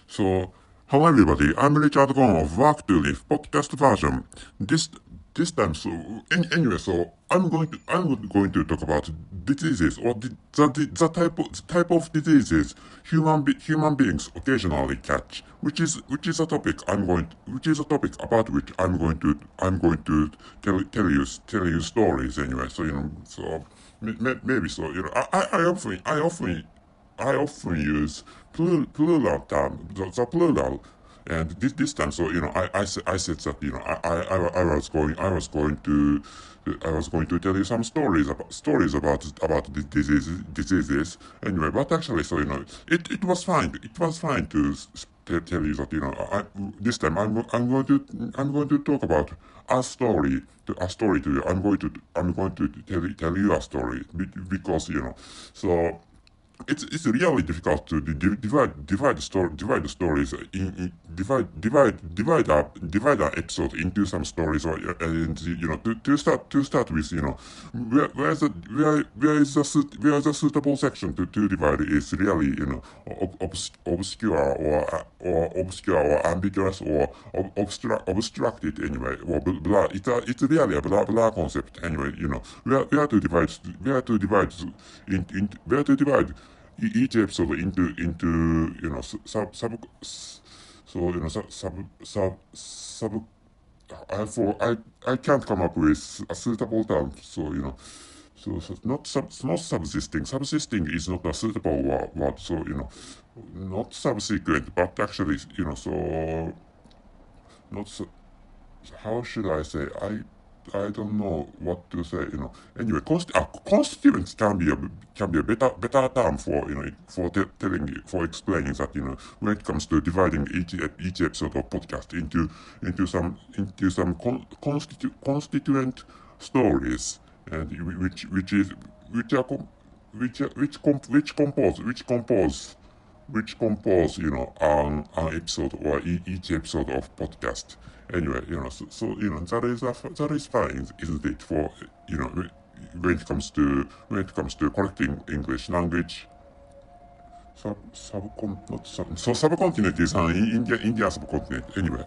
So, hello everybody, I'm Richard Gong of Work to Live podcast version. This time, anyway, so I'm going to talk about diseases or the type of diseases human beings occasionally catch, which is a topic about which I'm going to tell you stories anyway. So maybe so I often use plural term, the plural, and this time. So I said that I was going to tell you some stories about the diseases anyway. But actually, so it was fine. It was fine to tell you that this time I'm going to talk about a story to you. I'm going to tell you a story because so it's really difficult to divide the stories divide an episode into some stories, or and to start with where is the suitable section to divide is really obscure or ambiguous or obstructed anyway, or blah. It's really a blah concept anyway. Where to divide each episode into sub. I can't come up with a suitable term. Not subsisting. Subsisting is not a suitable word. So not subsequent, but actually not so, how should I say? I don't know what to say. Anyway, constituents can be a better term for telling you, for explaining that when it comes to dividing each episode of podcast into some constituent stories, and which are com- which compose an episode, or each episode of podcast anyway. That is fine, isn't it, for when it comes to correcting English language. Subcontinent is an India subcontinent anyway.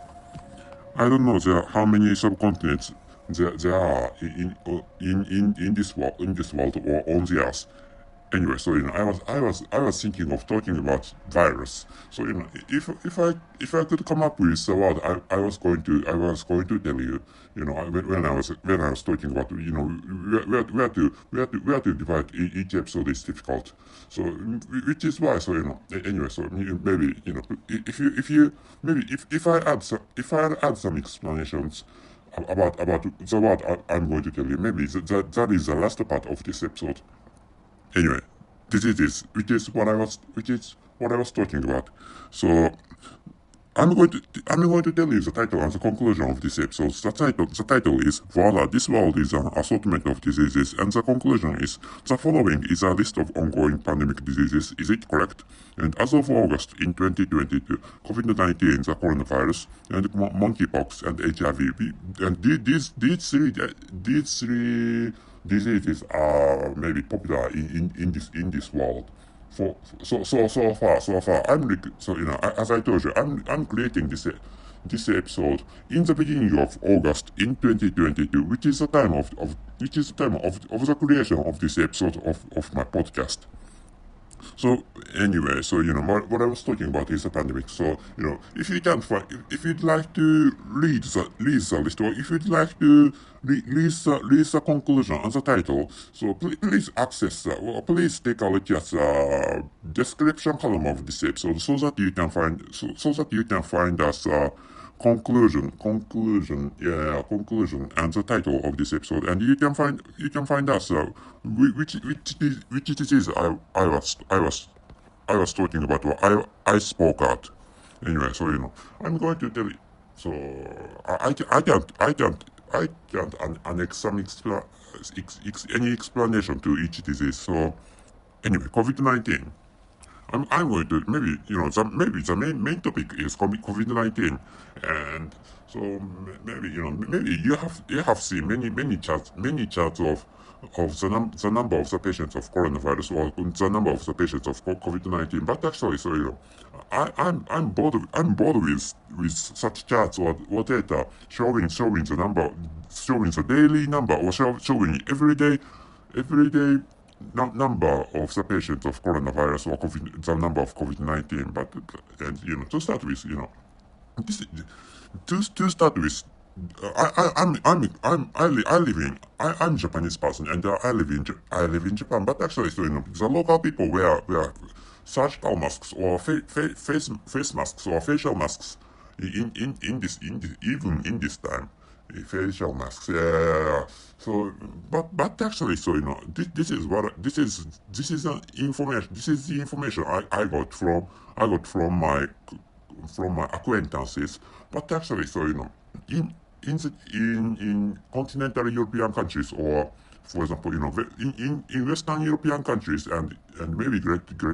I don't know how many subcontinents there are in this world or on the earth. Anyway, so I was thinking of talking about virus. So if I could come up with a word, I was going to tell you. When I was talking about where to divide each episode is difficult. So which is why, anyway, so maybe if you maybe if I add some explanations about the word I'm going to tell you, maybe that is the last part of this episode. Anyway, which is what I was talking about. So I'm going to tell you the title and the conclusion of this episode. The title is Voila, this world is an assortment of diseases, and the conclusion is the following is a list of ongoing pandemic diseases. Is it correct? And as of August in 2022, COVID-19, the coronavirus, and monkeypox and HIV, and these three diseases are maybe popular in this world. So far, as I told you, I'm creating this episode in the beginning of August in 2022, which is the time of the creation of this episode of my podcast. So anyway, what I was talking about is a pandemic. So if you can't find, if you'd like to read the list, or if you'd like to read the conclusion and the title, so please please take a look at the description column of this episode, so that you can find us. Conclusion and the title of this episode, and you can find us which it is I was talking about, or I spoke at. Anyway, I'm going to tell you. So I can't annex any explanation to each disease. So anyway, COVID-19. I'm going to, maybe maybe the main topic is COVID-19, and so maybe you have seen many charts of the number of the patients of coronavirus or the number of the patients of COVID-19. But actually, so I'm bored with such charts or data showing the number, showing the daily number or showing everyday number of the patients of coronavirus or the number of COVID-19. But and to start with, this, to start with, I'm Japanese person and I live in Japan. But actually, so the local people wear surgical masks or face masks or facial masks even in this time. Facial masks, yeah. So, but actually, so this is an information. This is the information I got from my acquaintances. But actually, so in continental European countries, or for example, in Western European countries and maybe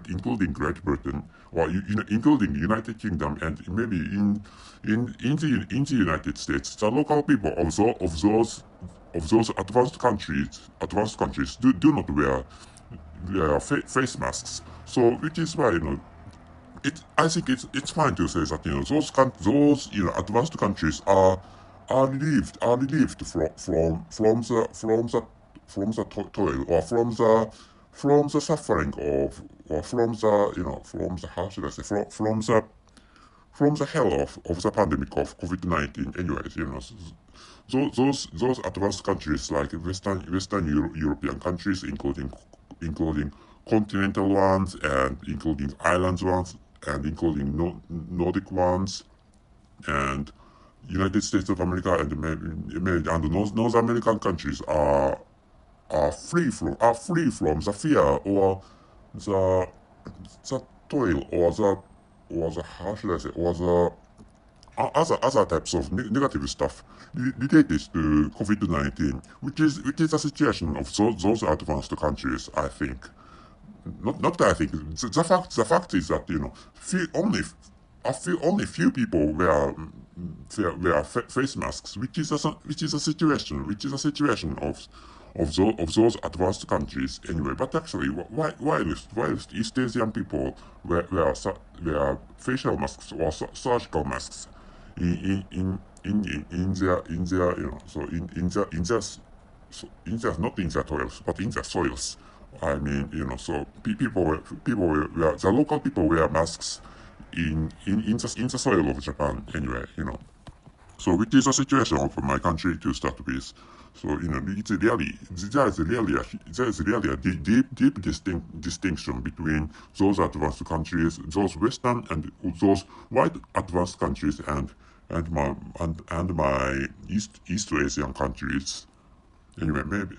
including Great Britain, or including United Kingdom, and maybe in the United States, the local people of those advanced countries do not wear face masks. So which is why I think it's fine to say that those advanced countries are relieved from the toil or from the suffering of or from the from the how should I say from the hell of the pandemic of COVID-19. Anyways, those advanced countries like Western European countries, including continental ones and including islands ones and including Nordic ones and United States of America and and North American countries are free from the fear or the toil or the how should I say or the other types of negative stuff related to COVID-19, which is a situation of those advanced countries. I think not that I think the fact is that only few people wear face masks, which is a situation of those advanced countries anyway. But actually, whilst East Asian people wear facial masks or surgical masks in their not in their toils but in their soils. I mean, so the local people wear masks in the soil of Japan anyway, So which is a situation of my country to start with. So there is really a deep distinction between those advanced countries, those Western and those white advanced countries, and my East Asian countries. Anyway, maybe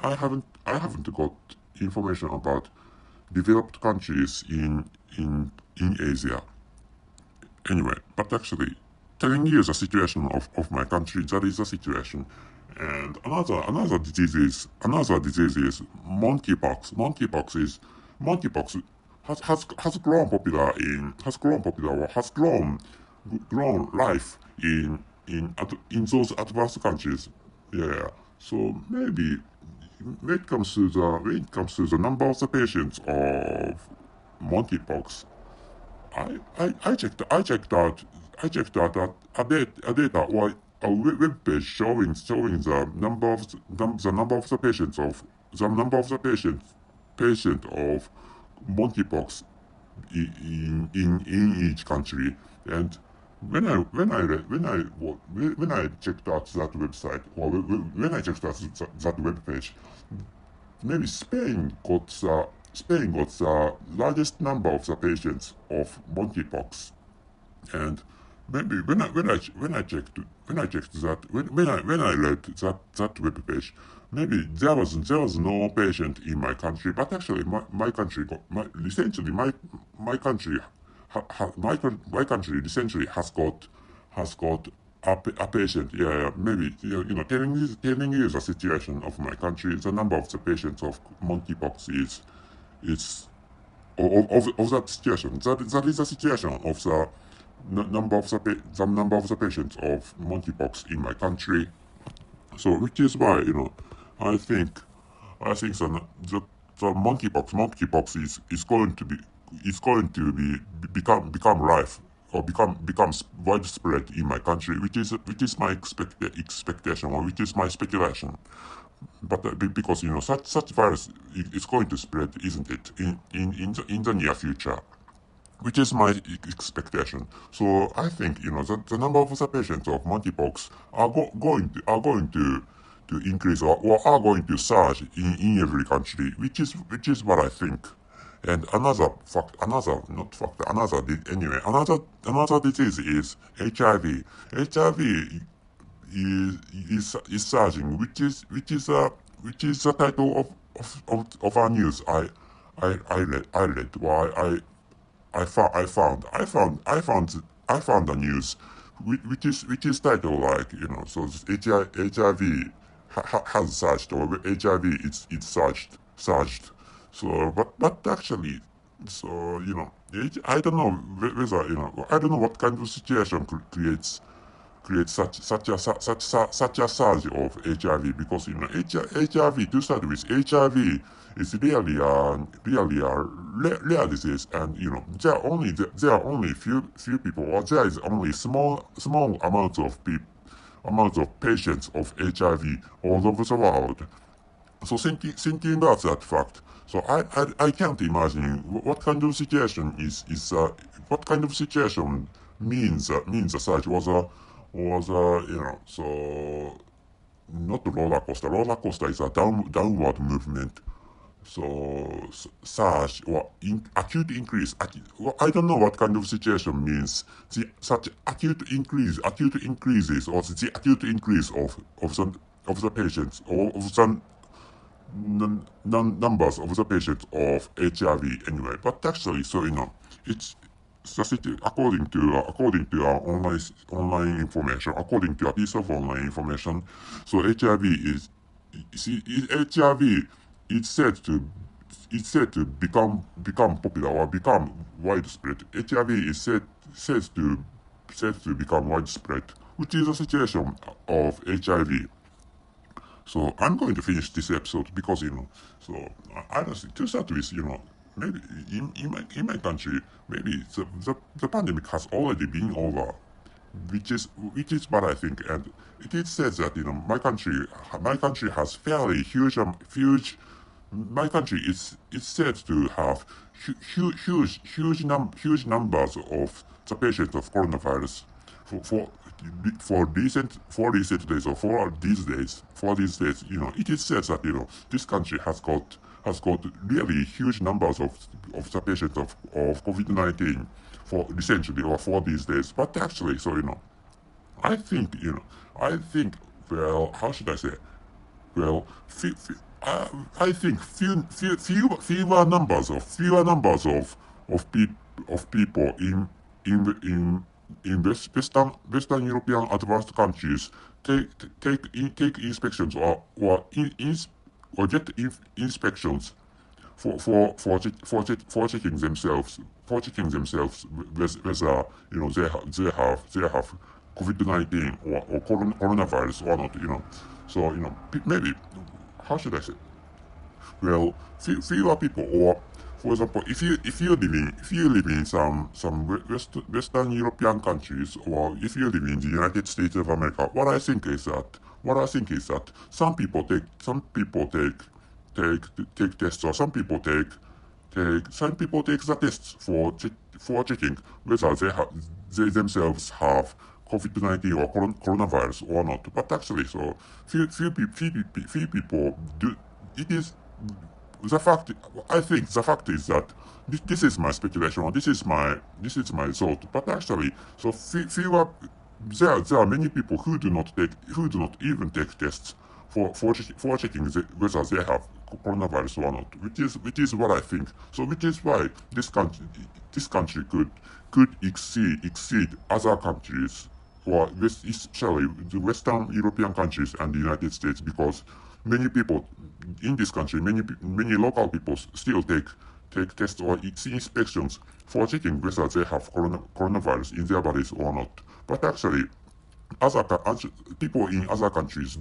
I haven't got information about developed countries in Asia. Anyway, but actually, telling you the situation of my country, that is the situation. And another disease is monkeypox. Monkeypox has grown life in those advanced countries. Yeah. So maybe when it comes to the number of the patients of monkeypox, I checked out a data or a web page showing the number of the patients patient of monkeypox in each country. And when I checked out that website or when I checked out that web page, maybe Spain got the largest number of the patients of monkeypox. And maybe when I checked that when I read that web page, maybe there was no patient in my country. But actually my country essentially my country my country essentially has got a patient. Yeah, maybe telling you the situation of my country. The number of the patients of monkeypox is of that situation. That is the situation of the number of the patients of monkeypox in my country. So which is why I think I think the monkeypox is going to become rife or becomes widespread in my country, which is my expectation, or which is my speculation. But because such virus is going to spread, isn't it, in the near future, which is my expectation. So I think that the number of the patients of monkeypox are going to increase, or are going to surge in every country, which is what I think. And another disease is HIV. HIV is surging, which is the title of our news. I read. Well, I found the news, which is titled like, so HIV has surged, or HIV it's surged. So but actually, so I don't know whether I don't know what kind of situation create such a surge of HIV, because HIV, to start with, HIV is really a rare disease, and there are only few people, or there is only small amounts of patients of HIV all over the world. So thinking about that fact, so I can't imagine what kind of situation what kind of situation means a surge was so not roller coaster. Roller coaster is a downward movement. So surge, or acute increase. Well, I don't know what kind of situation means such acute increases, or the acute increase of the patients, or of the numbers of the patients of HIV anyway. But actually, so it's according to our online information, according to a piece of online information. So HIV HIV is said to become popular, or become widespread. HIV is said to become widespread, which is the situation of HIV. So I'm going to finish this episode, because so I don't think, to start with, maybe in my country, maybe the pandemic has already been over, which is what I think. And it is said that my country has fairly huge. My country is said to have huge numbers of the patients of coronavirus for for for recent days, or for these days. It is said that this country has got really huge numbers of the patients of COVID-19 for recently, or for these days. But actually, so I think I think, well, how should I say? Well, I think fewer numbers of people in Western European advanced countries take inspections, or get inspections for checking themselves whether they have COVID-19, or coronavirus or not. So maybe, how should I say? Well, fewer people, or for example, if you live in some Western European countries, or if you live in the United States of America, what I think is that some people take tests, or some people take the tests for checking whether they themselves have COVID-19 or coronavirus or not. But actually, so few people do. It is the fact. I think the fact is that this is my speculation, or this is my thought. But actually, so fewer. There are many people who do not even take tests for checking whether they have coronavirus or not, which is what I think. So which is why this country could exceed other countries, or especially the Western European countries and the United States, because many people in this country, many local people still take tests, or inspections for checking whether they have coronavirus in their bodies or not. But actually, people in other countries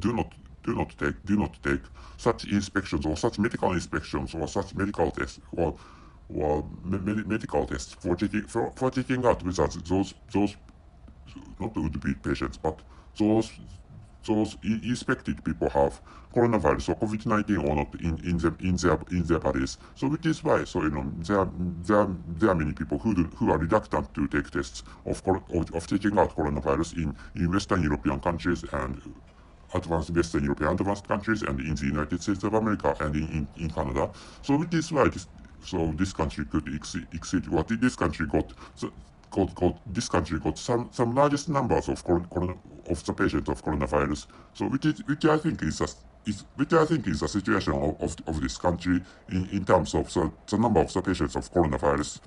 do not take such inspections or such medical inspections or such medical tests or medical tests for checking out whether those not would be patients, but those infected people have coronavirus or COVID-19 or not in their bodies. So which is why there are many people who are reluctant to take tests of taking out coronavirus in Western European countries and advanced Western European advanced countries and in the United States of America and in Canada. So which is why this country could exceed what this country got. So, this country got some largest numbers of the patients of coronavirus. So which I think is a situation of this country in terms of the number of the patients of coronavirus.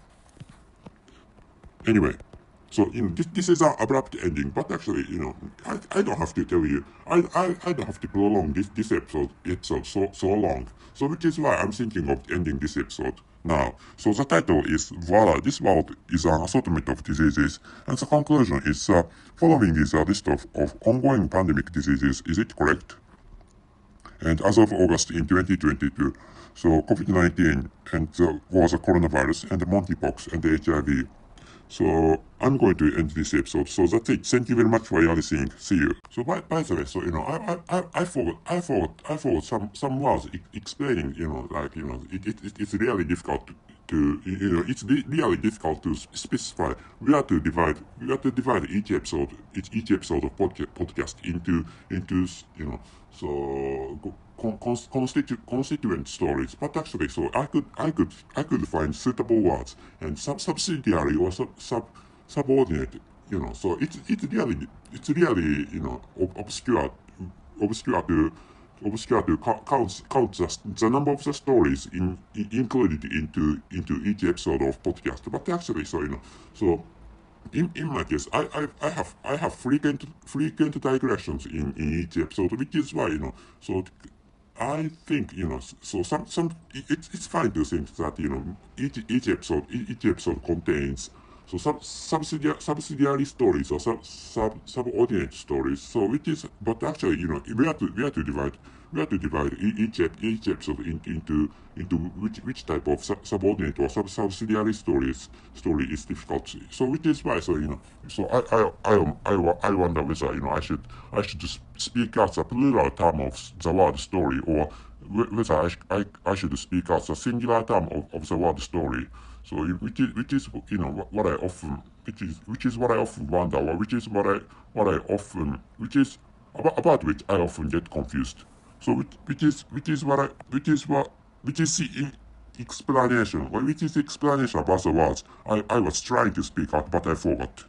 Anyway, so this is an abrupt ending, but actually I don't have to tell you, I don't have to prolong this episode so long. So which is why I'm thinking of ending this episode now. So the title is Voila, this world is an assortment of diseases, and the conclusion is following is a list of ongoing pandemic diseases. Is it correct? And as of August in 2022, so COVID-19 and was a coronavirus and the monkeypox and the HIV. So I'm going to end this episode. So that's it. Thank you very much for listening. See you. So by the way, so I forgot some words explaining it's really difficult to really difficult to specify where to divide each episode of podcast into constituent stories, but actually, so I could find suitable words and subsidiary or subordinate, so it's really obscure to count the number of the stories included into each episode of podcast. But actually, so in my case, I have frequent digressions in each episode, which is why so I think so it's fine to think that each episode contains so subsidiary stories or subordinate stories. So which is, but actually we have to divide each episode into which type of subordinate or subsidiary story is difficult. So which is why so I wonder whether I should just speak out the plural term of the word story, or whether I should speak out the singular term of the word story. So which is what I often wonder, or which is about which I often get confused. So which is the explanation, or which is the explanation about the words I was trying to speak out, but I forgot.